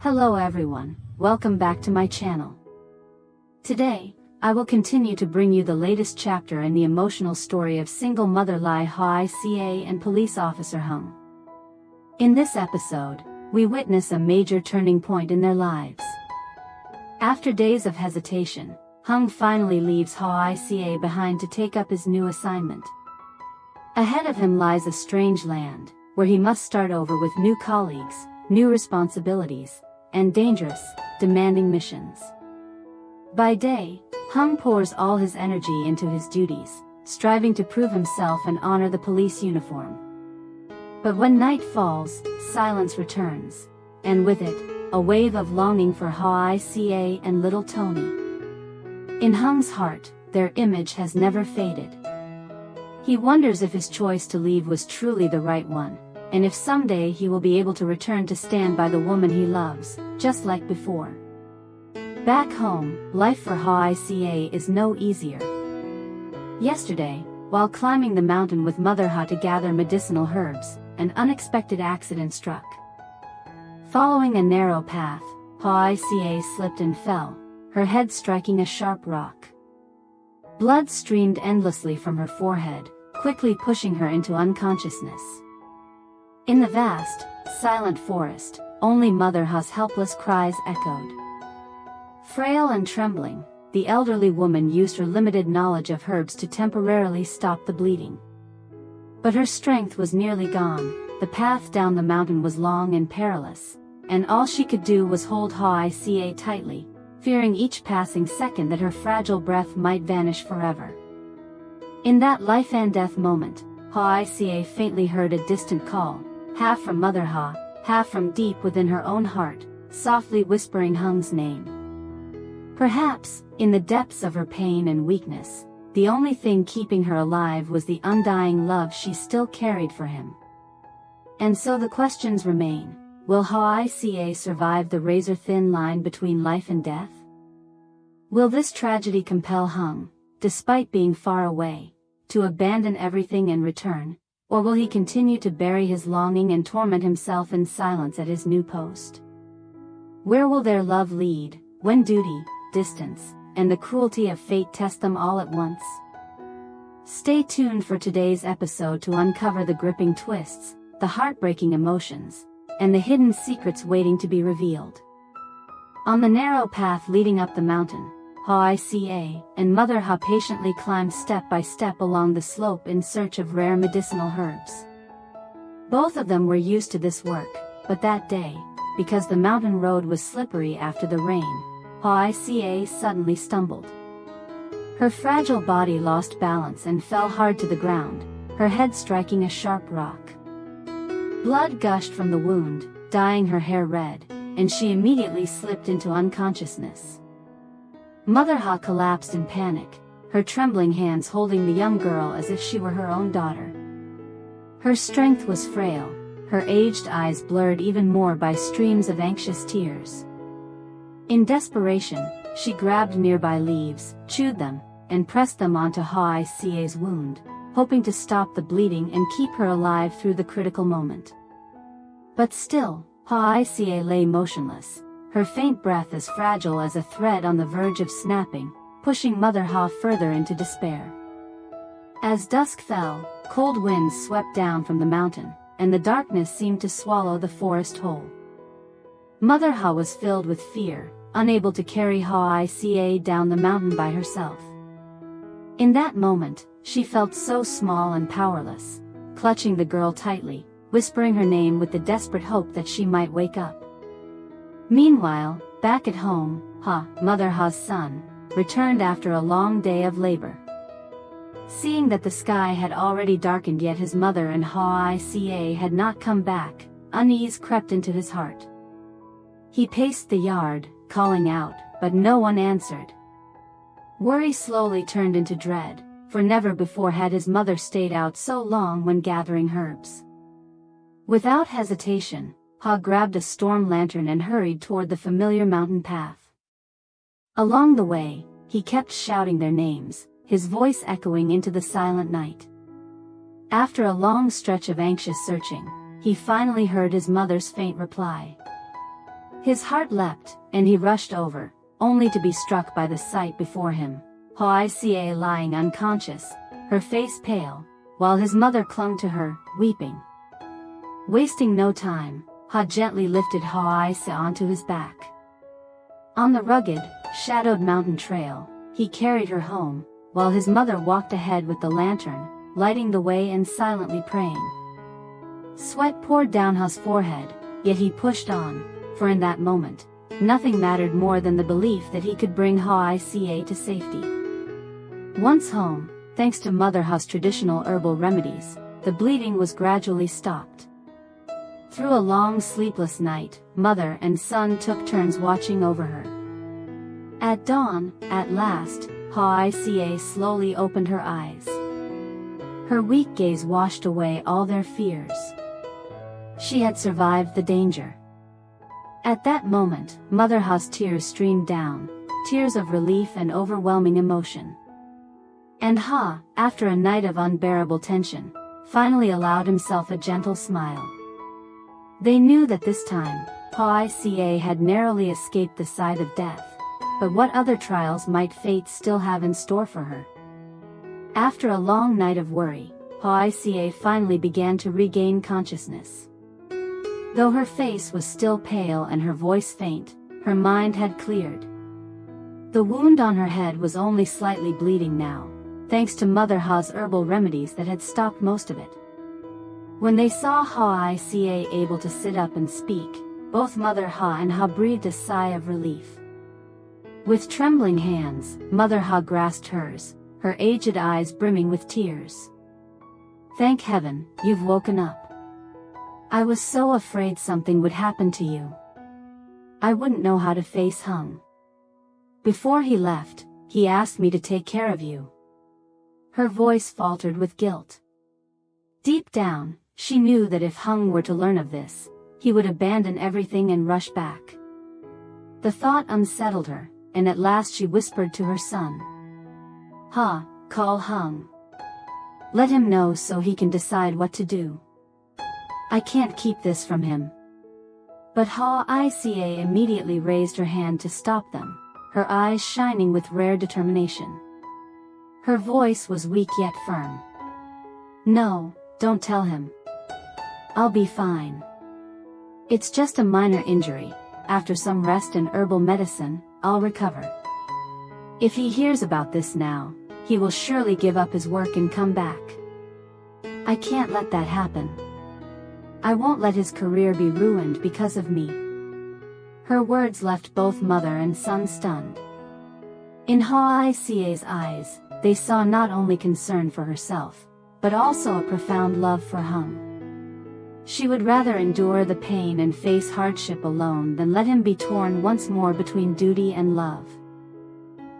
Hello everyone, welcome back to my channel. Today, I will continue to bring you the latest chapter in the emotional story of single mother Hoai Ca and police officer Hung. In this episode, we witness a major turning point in their lives. After days of hesitation, Hung finally leaves Hoai Ca behind to take up his new assignment. Ahead of him lies a strange land, where he must start over with new colleagues, new responsibilities, and dangerous, demanding missions. By day, Hung pours all his energy into his duties, striving to prove himself and honor the police uniform. But when night falls, silence returns, and with it, a wave of longing for Hoai Ca and little Tony. In Hung's heart, their image has never faded. He wonders if his choice to leave was truly the right one, and if someday he will be able to return to stand by the woman he loves, just like before. Back home, life for Hoai Ca is no easier. Yesterday, while climbing the mountain with Mother Ha to gather medicinal herbs, an unexpected accident struck. Following a narrow path, Hoai Ca slipped and fell, her head striking a sharp rock. Blood streamed endlessly from her forehead, quickly pushing her into unconsciousness. In the vast, silent forest, only Mother Ha's helpless cries echoed. Frail and trembling, the elderly woman used her limited knowledge of herbs to temporarily stop the bleeding. But her strength was nearly gone, the path down the mountain was long and perilous, and all she could do was hold Hoai Ca tightly, fearing each passing second that her fragile breath might vanish forever. In that life and death moment, Hoai Ca faintly heard a distant call, half from Mother Ha, half from deep within her own heart, softly whispering Hung's name. Perhaps, in the depths of her pain and weakness, the only thing keeping her alive was the undying love she still carried for him. And so the questions remain, will Hoai Ca survive the razor-thin line between life and death? Will this tragedy compel Hung, despite being far away, to abandon everything and return, or will he continue to bury his longing and torment himself in silence at his new post? Where will their love lead, when duty, distance, and the cruelty of fate test them all at once? Stay tuned for today's episode to uncover the gripping twists, the heartbreaking emotions, and the hidden secrets waiting to be revealed. On the narrow path leading up the mountain, Hoai Ca and Mother Ha patiently climbed step by step along the slope in search of rare medicinal herbs. Both of them were used to this work, but that day, because the mountain road was slippery after the rain, Hoai Ca suddenly stumbled. Her fragile body lost balance and fell hard to the ground, her head striking a sharp rock. Blood gushed from the wound, dyeing her hair red, and she immediately slipped into unconsciousness. Mother Ha collapsed in panic, her trembling hands holding the young girl as if she were her own daughter. Her strength was frail, her aged eyes blurred even more by streams of anxious tears. In desperation, she grabbed nearby leaves, chewed them, and pressed them onto Hoai Ca's wound, hoping to stop the bleeding and keep her alive through the critical moment. But still, Hoai Ca lay motionless, her faint breath as fragile as a thread on the verge of snapping, pushing Mother Ha further into despair. As dusk fell, cold winds swept down from the mountain, and the darkness seemed to swallow the forest whole. Mother Ha was filled with fear, unable to carry Hoai Ca down the mountain by herself. In that moment, she felt so small and powerless, clutching the girl tightly, whispering her name with the desperate hope that she might wake up. Meanwhile, back at home, Mother Ha's son, returned after a long day of labor. Seeing that the sky had already darkened yet his mother and Hoai Ca had not come back, unease crept into his heart. He paced the yard, calling out, but no one answered. Worry slowly turned into dread, for never before had his mother stayed out so long when gathering herbs. Without hesitation, Ha grabbed a storm lantern and hurried toward the familiar mountain path. Along the way, he kept shouting their names, his voice echoing into the silent night. After a long stretch of anxious searching, he finally heard his mother's faint reply. His heart leapt, and he rushed over, only to be struck by the sight before him. Hoai Ca lying unconscious, her face pale, while his mother clung to her, weeping. Wasting no time, Ha gently lifted Hoai Ca onto his back. On the rugged, shadowed mountain trail, he carried her home, while his mother walked ahead with the lantern, lighting the way and silently praying. Sweat poured down Ha's forehead, yet he pushed on, for in that moment, nothing mattered more than the belief that he could bring Hoai Ca to safety. Once home, thanks to Mother Ha's traditional herbal remedies, the bleeding was gradually stopped. Through a long sleepless night, mother and son took turns watching over her. At dawn, at last, Hoai Ca slowly opened her eyes. Her weak gaze washed away all their fears. She had survived the danger. At that moment, Mother Ha's tears streamed down, tears of relief and overwhelming emotion. And Ha, after a night of unbearable tension, finally allowed himself a gentle smile. They knew that this time, Hoai Ca had narrowly escaped the side of death, but what other trials might fate still have in store for her? After a long night of worry, Hoai Ca finally began to regain consciousness. Though her face was still pale and her voice faint, her mind had cleared. The wound on her head was only slightly bleeding now, thanks to Mother Ha's herbal remedies that had stopped most of it. When they saw Hoai Ca able to sit up and speak, both Mother Ha and Ha breathed a sigh of relief. With trembling hands, Mother Ha grasped hers, her aged eyes brimming with tears. "Thank heaven, you've woken up. I was so afraid something would happen to you. I wouldn't know how to face Hung. Before he left, he asked me to take care of you." Her voice faltered with guilt. Deep down, she knew that if Hung were to learn of this, he would abandon everything and rush back. The thought unsettled her, and at last she whispered to her son. "Ha, call Hung. Let him know so he can decide what to do. I can't keep this from him." But Hoai Ca immediately raised her hand to stop them, her eyes shining with rare determination. Her voice was weak yet firm. "No, don't tell him. I'll be fine. It's just a minor injury. After some rest and herbal medicine, I'll recover. If he hears about this now, he will surely give up his work and come back. I can't let that happen. I won't let his career be ruined because of me." Her words left both mother and son stunned. In Hoai Ca's eyes, they saw not only concern for herself, but also a profound love for Hung. She would rather endure the pain and face hardship alone than let him be torn once more between duty and love.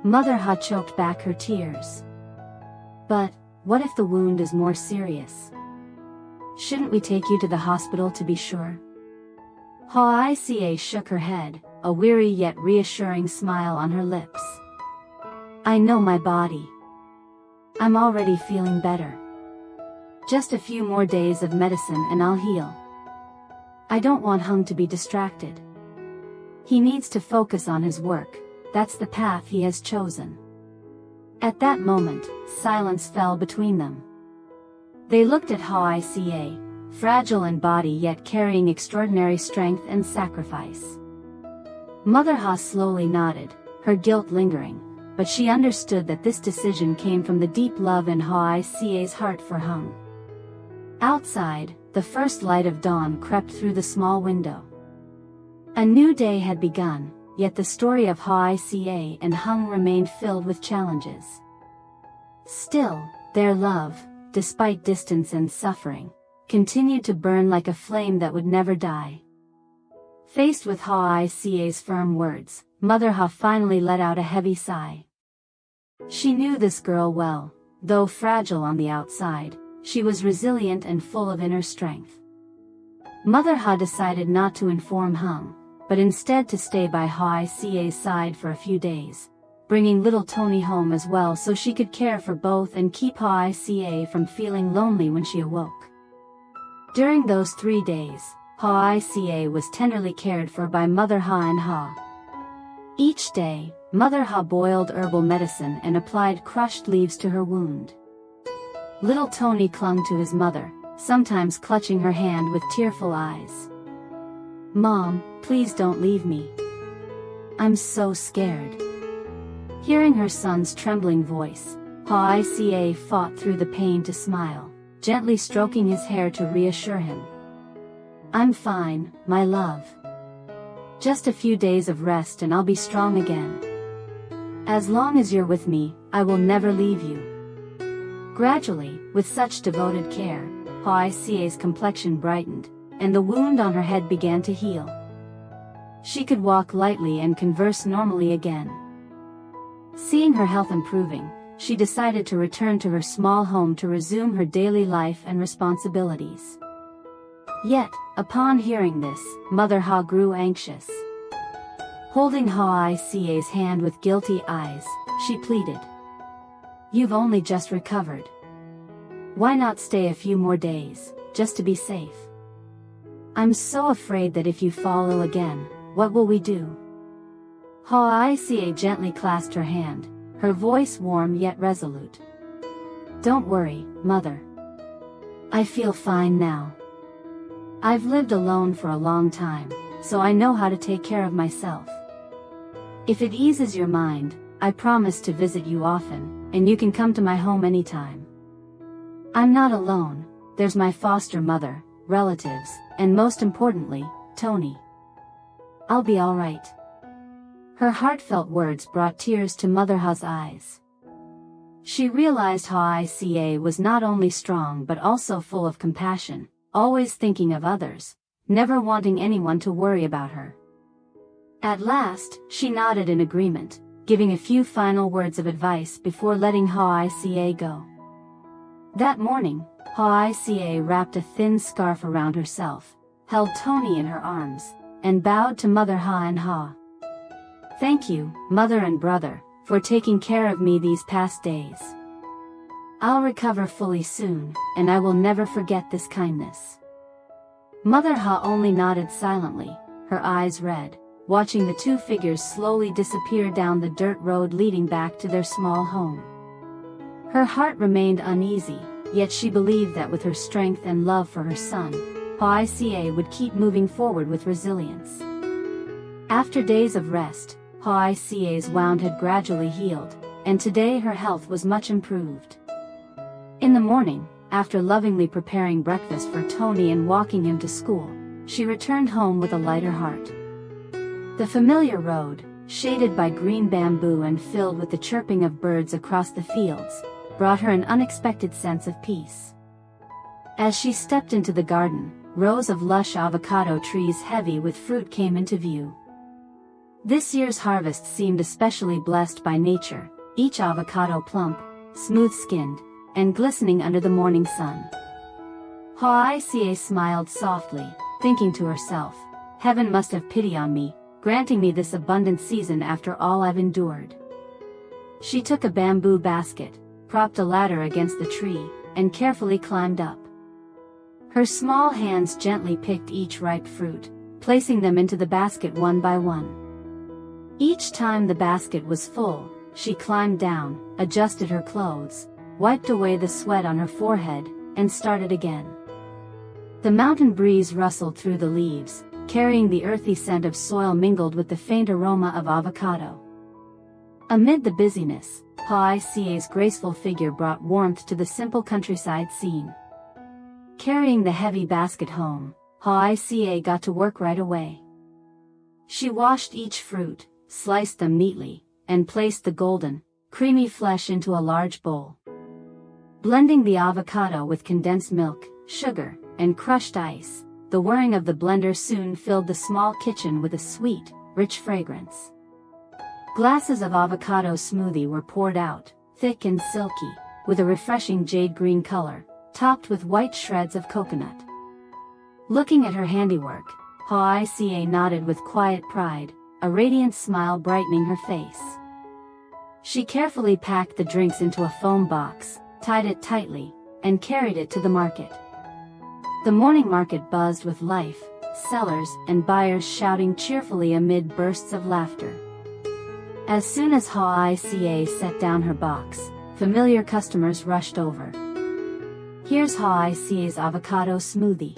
Mother Ha choked back her tears. "But, what if the wound is more serious? Shouldn't we take you to the hospital to be sure?" Hoai Ca shook her head, a weary yet reassuring smile on her lips. "I know my body. I'm already feeling better. Just a few more days of medicine and I'll heal. I don't want Hung to be distracted. He needs to focus on his work, that's the path he has chosen." At that moment, silence fell between them. They looked at Hoai Ca, fragile in body yet carrying extraordinary strength and sacrifice. Mother Ha slowly nodded, her guilt lingering, but she understood that this decision came from the deep love in Hoai Ca's heart for Hung. Outside, the first light of dawn crept through the small window. A new day had begun, yet the story of Hoai Ca and Hung remained filled with challenges. Still, their love, despite distance and suffering, continued to burn like a flame that would never die. Faced with Hoai Ca's firm words, Mother Ha finally let out a heavy sigh. She knew this girl well. Though fragile on the outside, she was resilient and full of inner strength. Mother Ha decided not to inform Hung, but instead to stay by Hoai Ca's side for a few days, bringing little Tony home as well so she could care for both and keep Hoai Ca from feeling lonely when she awoke. During those 3 days, Hoai Ca was tenderly cared for by Mother Ha and Ha. Each day, Mother Ha boiled herbal medicine and applied crushed leaves to her wound. Little Tony clung to his mother, sometimes clutching her hand with tearful eyes. "Mom, please don't leave me. I'm so scared." Hearing her son's trembling voice, Hoai Ca fought through the pain to smile, gently stroking his hair to reassure him. "I'm fine, my love. Just a few days of rest and I'll be strong again. As long as you're with me, I will never leave you." Gradually, with such devoted care, Hoai Ca's complexion brightened, and the wound on her head began to heal. She could walk lightly and converse normally again. Seeing her health improving, she decided to return to her small home to resume her daily life and responsibilities. Yet, upon hearing this, Mother Ha grew anxious. Holding Hoai Ca's hand with guilty eyes, she pleaded, "You've only just recovered. Why not stay a few more days, just to be safe? I'm so afraid that if you fall ill again, what will we do?" Hoai Ca gently clasped her hand, her voice warm yet resolute. "Don't worry, Mother. I feel fine now. I've lived alone for a long time, so I know how to take care of myself. If it eases your mind, I promise to visit you often, and you can come to my home anytime. I'm not alone, there's my foster mother, relatives, and most importantly, Tony. I'll be all right." Her heartfelt words brought tears to Mother Ha's eyes. She realized Hoai Ca was not only strong but also full of compassion, always thinking of others, never wanting anyone to worry about her. At last, she nodded in agreement, giving a few final words of advice before letting Hoai Ca go. That morning, Hoai Ca wrapped a thin scarf around herself, held Tony in her arms, and bowed to Mother Ha and Ha. "Thank you, Mother and Brother, for taking care of me these past days. I'll recover fully soon, and I will never forget this kindness." Mother Ha only nodded silently, her eyes red, watching the two figures slowly disappear down the dirt road leading back to their small home. Her heart remained uneasy, yet she believed that with her strength and love for her son, Hoai Ca would keep moving forward with resilience. After days of rest, Hoai Ca's wound had gradually healed, and today her health was much improved. In the morning, after lovingly preparing breakfast for Tony and walking him to school, she returned home with a lighter heart. The familiar road, shaded by green bamboo and filled with the chirping of birds across the fields, brought her an unexpected sense of peace. As she stepped into the garden, rows of lush avocado trees heavy with fruit came into view. This year's harvest seemed especially blessed by nature, each avocado plump, smooth-skinned, and glistening under the morning sun. Hoai Ca smiled softly, thinking to herself, "Heaven must have pity on me, granting me this abundant season after all I've endured." She took a bamboo basket, propped a ladder against the tree, and carefully climbed up. Her small hands gently picked each ripe fruit, placing them into the basket one by one. Each time the basket was full, she climbed down, adjusted her clothes, wiped away the sweat on her forehead, and started again. The mountain breeze rustled through the leaves, carrying the earthy scent of soil mingled with the faint aroma of avocado. Amid the busyness, Hoai Ca's graceful figure brought warmth to the simple countryside scene. Carrying the heavy basket home, Hoai Ca got to work right away. She washed each fruit, sliced them neatly, and placed the golden, creamy flesh into a large bowl. Blending the avocado with condensed milk, sugar, and crushed ice, the whirring of the blender soon filled the small kitchen with a sweet, rich fragrance. Glasses of avocado smoothie were poured out, thick and silky, with a refreshing jade green color, topped with white shreds of coconut. Looking at her handiwork, Hoai Ca nodded with quiet pride, a radiant smile brightening her face. She carefully packed the drinks into a foam box, tied it tightly, and carried it to the market. The morning market buzzed with life, sellers, and buyers shouting cheerfully amid bursts of laughter. As soon as Hoai Ca set down her box, familiar customers rushed over. "Here's Hoai Ca's avocado smoothie.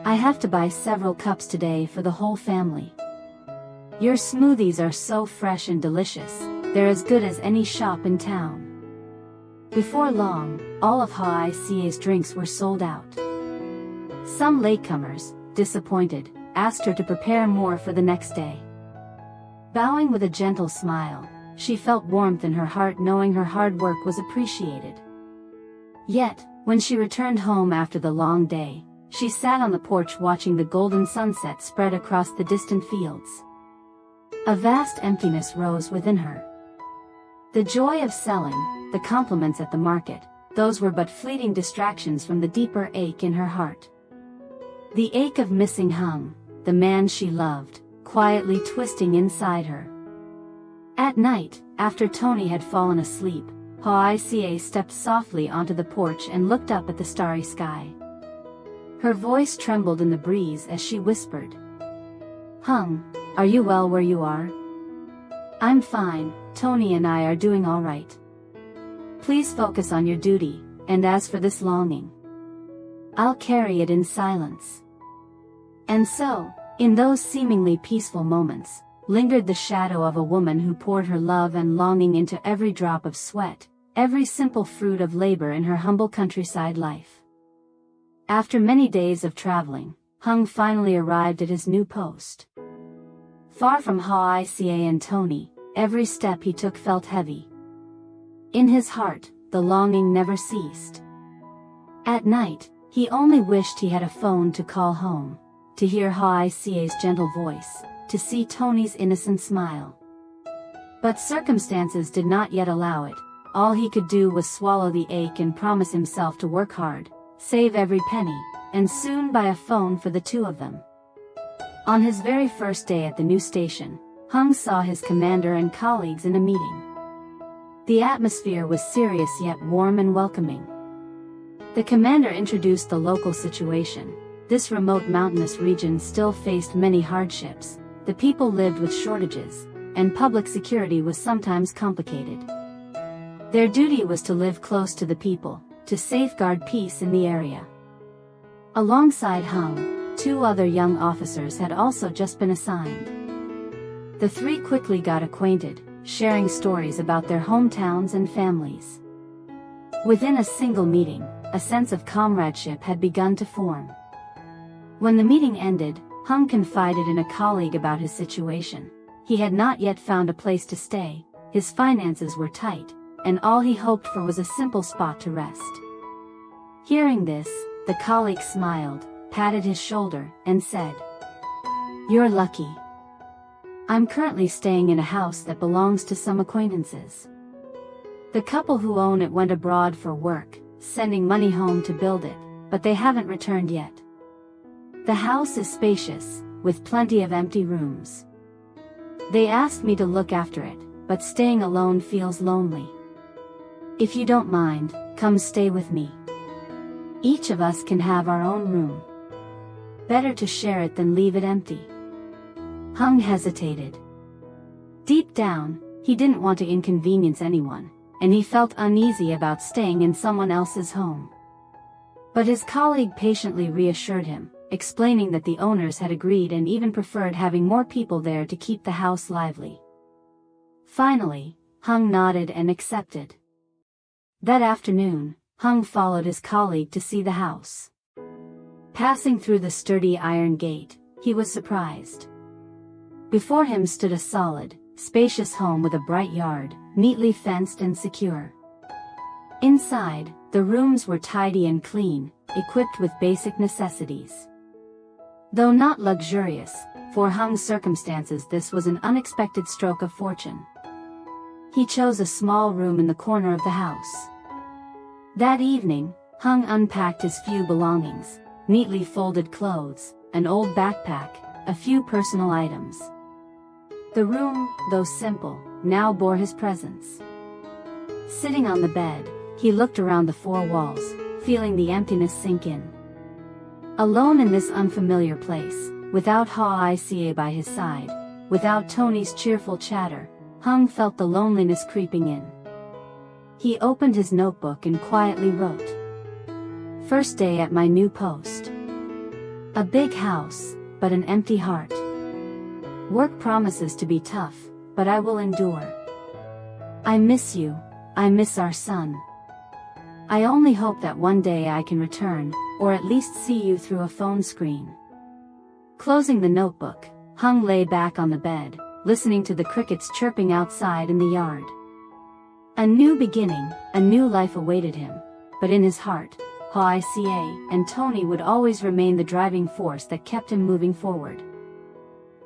I have to buy several cups today for the whole family. Your smoothies are so fresh and delicious, they're as good as any shop in town." Before long, all of Hoai Ca's drinks were sold out. Some latecomers, disappointed, asked her to prepare more for the next day. Bowing with a gentle smile, she felt warmth in her heart knowing her hard work was appreciated. Yet, when she returned home after the long day, she sat on the porch watching the golden sunset spread across the distant fields. A vast emptiness rose within her. The joy of selling, the compliments at the market, those were but fleeting distractions from the deeper ache in her heart. The ache of missing Hung, the man she loved, quietly twisting inside her. At night, after Tony had fallen asleep, Hoai Ca stepped softly onto the porch and looked up at the starry sky. Her voice trembled in the breeze as she whispered, "Hung, are you well where you are?" "I'm fine, Tony and I are doing all right. Please focus on your duty, and as for this longing, I'll carry it in silence." And so, in those seemingly peaceful moments, lingered the shadow of a woman who poured her love and longing into every drop of sweat, every simple fruit of labor in her humble countryside life. After many days of traveling, Hung finally arrived at his new post. Far from Hoai Ca and Tony, every step he took felt heavy. In his heart, the longing never ceased. At night, he only wished he had a phone to call home, to hear Hoai Ca's gentle voice, to see Tony's innocent smile. But circumstances did not yet allow it. All he could do was swallow the ache and promise himself to work hard, save every penny, and soon buy a phone for the two of them. On his very first day at the new station, Hung saw his commander and colleagues in a meeting. The atmosphere was serious yet warm and welcoming. The commander introduced the local situation. This remote mountainous region still faced many hardships, the people lived with shortages, and public security was sometimes complicated. Their duty was to live close to the people, to safeguard peace in the area. Alongside Hung, two other young officers had also just been assigned. The three quickly got acquainted, sharing stories about their hometowns and families. Within a single meeting, a sense of comradeship had begun to form. When the meeting ended, Hung confided in a colleague about his situation. He had not yet found a place to stay, his finances were tight, and all he hoped for was a simple spot to rest. Hearing this, the colleague smiled, patted his shoulder, and said, "You're lucky. I'm currently staying in a house that belongs to some acquaintances. The couple who own it went abroad for work, sending money home to build it, but they haven't returned yet. The house is spacious, with plenty of empty rooms. They asked me to look after it, but staying alone feels lonely. If you don't mind, come stay with me. Each of us can have our own room. Better to share it than leave it empty." Hung hesitated. Deep down, he didn't want to inconvenience anyone, and he felt uneasy about staying in someone else's home. But his colleague patiently reassured him, explaining that the owners had agreed and even preferred having more people there to keep the house lively. Finally, Hung nodded and accepted. That afternoon, Hung followed his colleague to see the house. Passing through the sturdy iron gate, he was surprised. Before him stood a solid, spacious home with a bright yard, neatly fenced and secure. Inside, the rooms were tidy and clean, equipped with basic necessities. Though not luxurious, for Hung's circumstances this was an unexpected stroke of fortune. He chose a small room in the corner of the house. That evening, Hung unpacked his few belongings, neatly folded clothes, an old backpack, a few personal items. The room, though simple, now bore his presence. Sitting on the bed, he looked around the four walls, feeling the emptiness sink in. Alone in this unfamiliar place, without Hawa Ca by his side, without Tony's cheerful chatter, Hung felt the loneliness creeping in. He opened his notebook and quietly wrote, "First day at my new post. A big house, but an empty heart. Work promises to be tough, but I will endure. I miss you, I miss our son. I only hope that one day I can return, or at least see you through a phone screen." Closing the notebook, Hung lay back on the bed, listening to the crickets chirping outside in the yard. A new beginning, a new life awaited him, but in his heart, Hoai Ca and Tony would always remain the driving force that kept him moving forward.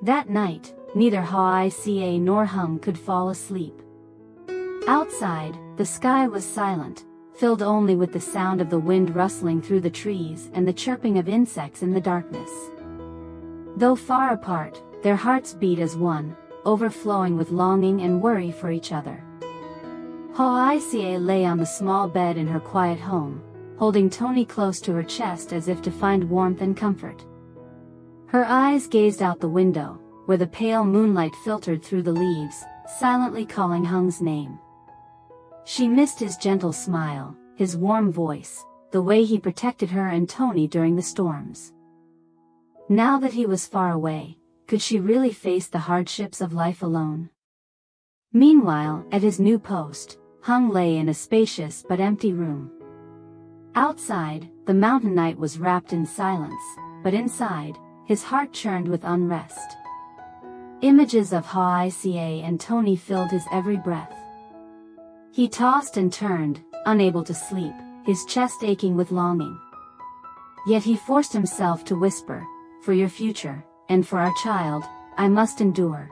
That night, neither Hoai Ca nor Hung could fall asleep. Outside, the sky was silent, filled only with the sound of the wind rustling through the trees and the chirping of insects in the darkness. Though far apart, their hearts beat as one, overflowing with longing and worry for each other. Hoai Ca lay on the small bed in her quiet home, holding Tony close to her chest as if to find warmth and comfort. Her eyes gazed out the window, where the pale moonlight filtered through the leaves, silently calling Hung's name. She missed his gentle smile, his warm voice, the way he protected her and Tony during the storms. Now that he was far away, could she really face the hardships of life alone? Meanwhile, at his new post, Hung lay in a spacious but empty room. Outside, the mountain night was wrapped in silence, but inside, his heart churned with unrest. Images of Hoai Ca and Tony filled his every breath. He tossed and turned, unable to sleep, his chest aching with longing. Yet he forced himself to whisper, "For your future, and for our child, I must endure.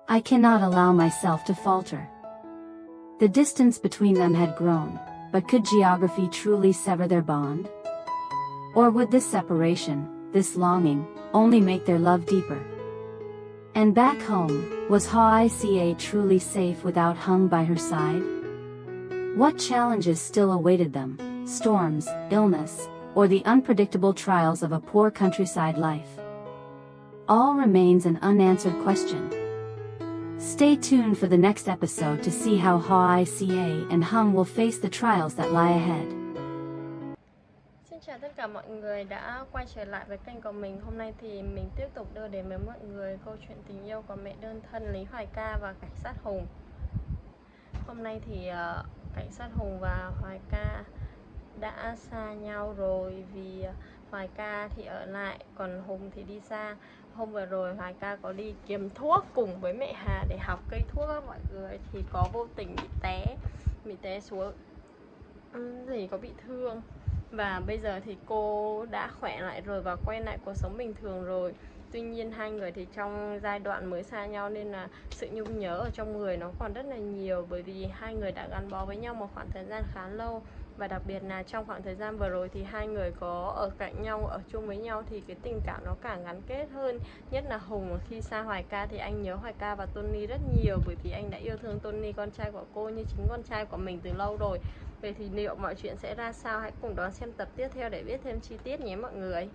I cannot allow myself to falter." The distance between them had grown, but could geography truly sever their bond? Or would this separation, this longing, only make their love deeper? And back home, was Hoai Ca truly safe without Hung by her side? What challenges still awaited them, storms, illness, or the unpredictable trials of a poor countryside life? All remains an unanswered question. Stay tuned for the next episode to see how Hoai Ca and Hung will face the trials that lie ahead. Xin chào tất cả mọi người đã quay trở lại với kênh của mình. Hôm nay thì mình tiếp tục đưa đến với mọi người câu chuyện tình yêu của mẹ đơn thân Lý Hoai Ca và cảnh sát Hùng. Hôm nay thì cảnh sát Hùng và Hoai Ca đã xa nhau rồi, vì Hoai Ca thì ở lại, còn Hùng thì đi xa. Hôm vừa rồi Hoai Ca có đi kiếm thuốc cùng với mẹ Hà để học cây thuốc á mọi người, thì có vô tình bị té xuống, gì có bị thương. Và bây giờ thì cô đã khỏe lại rồi và quay lại cuộc sống bình thường rồi. Tuy nhiên hai người thì trong giai đoạn mới xa nhau nên là sự nhung nhớ ở trong người nó còn rất là nhiều, bởi vì hai người đã gắn bó với nhau một khoảng thời gian khá lâu. Và đặc biệt là trong khoảng thời gian vừa rồi thì hai người có ở cạnh nhau, ở chung với nhau thì cái tình cảm nó càng gắn kết hơn. Nhất là Hùng khi xa Hoai Ca thì anh nhớ Hoai Ca và Tony rất nhiều, bởi vì anh đã yêu thương Tony, con trai của cô, như chính con trai của mình từ lâu rồi. Vậy thì liệu mọi chuyện sẽ ra sao? Hãy cùng đón xem tập tiếp theo để biết thêm chi tiết nhé mọi người.